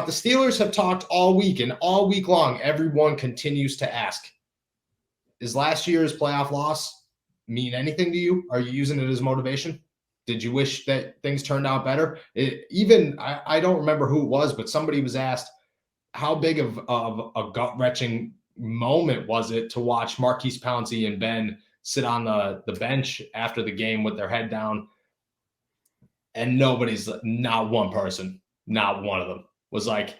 But the Steelers have talked all week, and all week long, everyone continues to ask, is last year's playoff loss mean anything to you? Are you using it as motivation? Did you wish that things turned out better? I don't remember who it was, but somebody was asked, how big of a gut-wrenching moment was it to watch Marquise Pouncey and Ben sit on the bench after the game with their head down, and not one person, not one of them was like,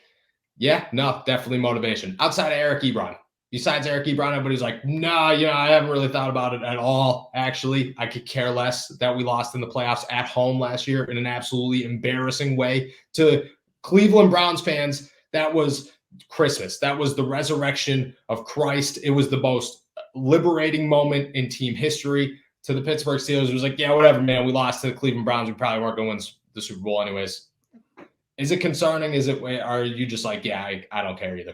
yeah, no, definitely motivation. Outside of Eric Ebron. Besides Eric Ebron, everybody's like, no, I haven't really thought about it at all. Actually, I could care less that we lost in the playoffs at home last year in an absolutely embarrassing way to Cleveland Browns fans. That was Christmas. That was the resurrection of Christ. It was the most liberating moment in team history. To the Pittsburgh Steelers, it was like, yeah, whatever, man. We lost to the Cleveland Browns. We probably weren't going to win the Super Bowl anyways. Is it concerning? Are you just like, yeah, I don't care either?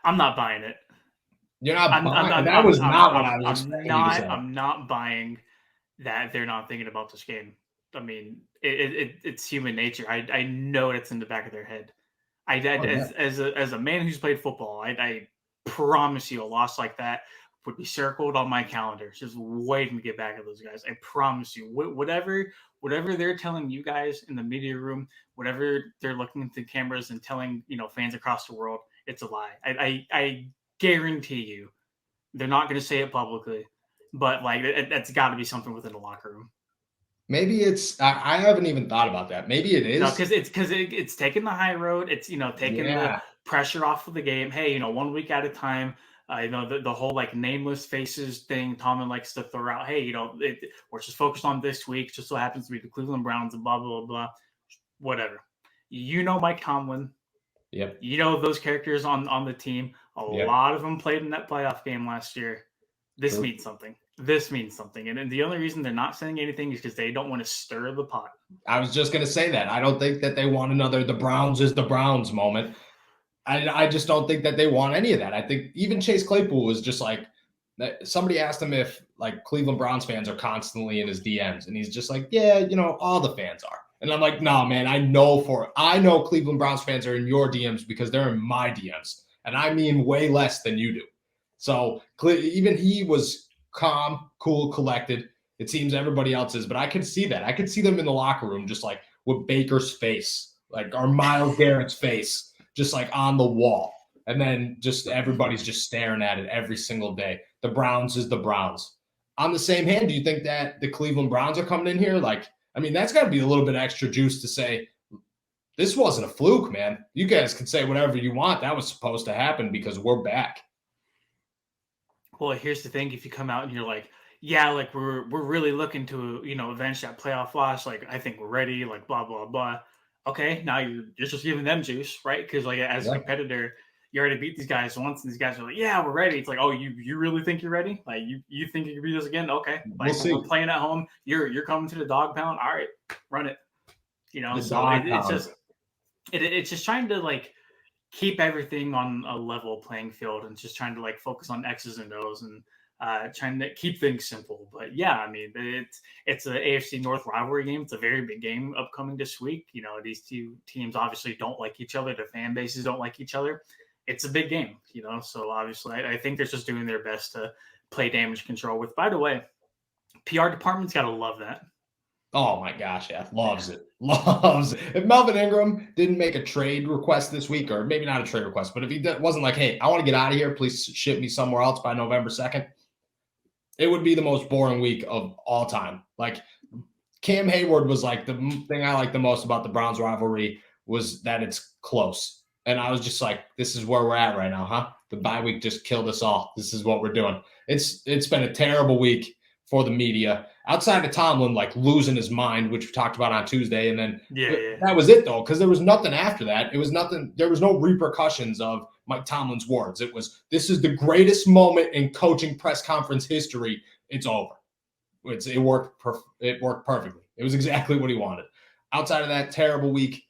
I'm not buying it. You're not buying. That was not what I was expecting you to say. I'm not buying that they're not thinking about this game. I mean, it's human nature. I know it's in the back of their head. As a man who's played football, I promise you a loss like that would be circled on my calendar, just waiting to get back at those guys. I promise you, whatever they're telling you guys in the media room, whatever they're looking into cameras and telling fans across the world, it's a lie. I guarantee you, they're not going to say it publicly, but like that's got to be something within the locker room. Maybe it's. I haven't even thought about that. Maybe it is. No, because it's taking the high road. It's taking the pressure off of the game. Hey, 1 week at a time. The whole like nameless faces thing Tomlin likes to throw out. Hey, we're just focused on this week. Just so happens to be the Cleveland Browns and blah, blah, blah, whatever. Mike Tomlin. Yep. Those characters on the team. A lot of them played in that playoff game last year. This means something. And the only reason they're not saying anything is because they don't want to stir the pot. I was just going to say that. I don't think that they want another the Browns is the Browns moment. I just don't think that they want any of that. I think even Chase Claypool was just like, somebody asked him if like Cleveland Browns fans are constantly in his DMs. And he's just like, yeah, all the fans are. And I'm like, no, man, I know Cleveland Browns fans are in your DMs because they're in my DMs. And I mean way less than you do. So even he was calm, cool, collected. It seems everybody else is, but I could see that. I could see them in the locker room just like with Baker's face, like or Myles Garrett's face, just like on the wall. And then just everybody's just staring at it every single day. The Browns is the Browns. On the same hand, do you think that the Cleveland Browns are coming in here? Like, I mean, that's got to be a little bit extra juice to say, this wasn't a fluke, man. You guys can say whatever you want. That was supposed to happen because we're back. Well, here's the thing. If you come out and you're like, yeah, like we're really looking to, avenge that playoff loss. Like, I think we're ready, like blah, blah, blah. Okay, now you're just giving them juice, right? Because like as a competitor, you already beat these guys once, and these guys are like, "Yeah, we're ready." It's like, "Oh, you really think you're ready? Like you think you can beat us again? Okay, like we're playing at home. You're coming to the dog pound. All right, run it." It's just trying to like keep everything on a level playing field, and just trying to like focus on X's and O's and trying to keep things simple. But yeah, I mean, it's an AFC North rivalry game. It's a very big game upcoming this week. These two teams obviously don't like each other. Their fan bases don't like each other. It's a big game, so obviously I think they're just doing their best to play damage control with. By the way, PR department's got to love that. Oh my gosh, yeah, loves it. If Melvin Ingram didn't make a trade request this week, or maybe not a trade request, but if he wasn't like, hey, I want to get out of here, please ship me somewhere else by November 2nd, it would be the most boring week of all time. Like Cam Hayward was like the thing I like the most about the Browns rivalry was that it's close. And I was just like, this is where we're at right now, huh? The bye week just killed us all. This is what we're doing. It's been a terrible week for the media. Outside of Tomlin, like losing his mind, which we talked about on Tuesday. And then that was it, though, because there was nothing after that. It was nothing. There was no repercussions of Mike Tomlin's words. It was, this is the greatest moment in coaching press conference history. It's over. It worked perfectly. It was exactly what he wanted. Outside of that terrible week,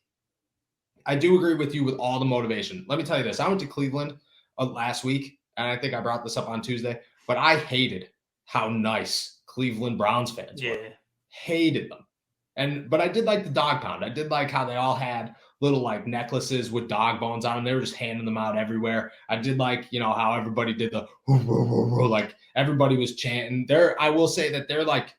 I do agree with you with all the motivation. Let me tell you this. I went to Cleveland last week, and I think I brought this up on Tuesday, but I hated how nice Cleveland Browns fans were. Hated them. But I did like the dog pound. I did like how they all had little like necklaces with dog bones on them. They were just handing them out everywhere. I did like, how everybody did the like everybody was chanting. I will say that they're like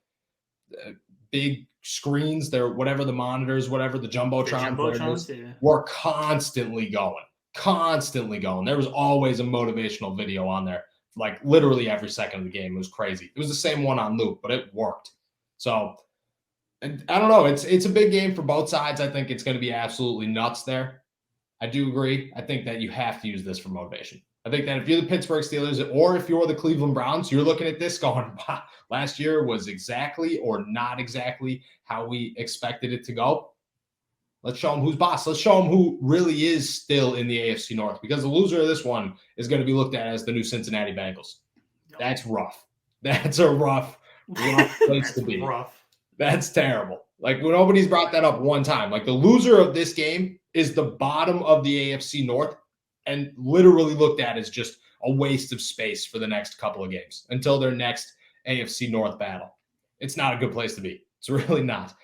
big screens. They're whatever the monitors, whatever the jumbotrons, were constantly going. There was always a motivational video on there, like literally every second of the game. It was crazy. It was the same one on loop, but it worked. So, and I don't know. It's a big game for both sides. I think it's going to be absolutely nuts there. I do agree. I think that you have to use this for motivation. I think that if you're the Pittsburgh Steelers or if you're the Cleveland Browns, you're looking at this going, wow, last year was exactly or not exactly how we expected it to go. Let's show them who's boss. Let's show them who really is still in the AFC North, because the loser of this one is going to be looked at as the new Cincinnati Bengals. That's rough. That's a rough place to be. That's terrible. Like, nobody's brought that up one time. Like, the loser of this game is the bottom of the AFC North and literally looked at as just a waste of space for the next couple of games until their next AFC North battle. It's not a good place to be. It's really not.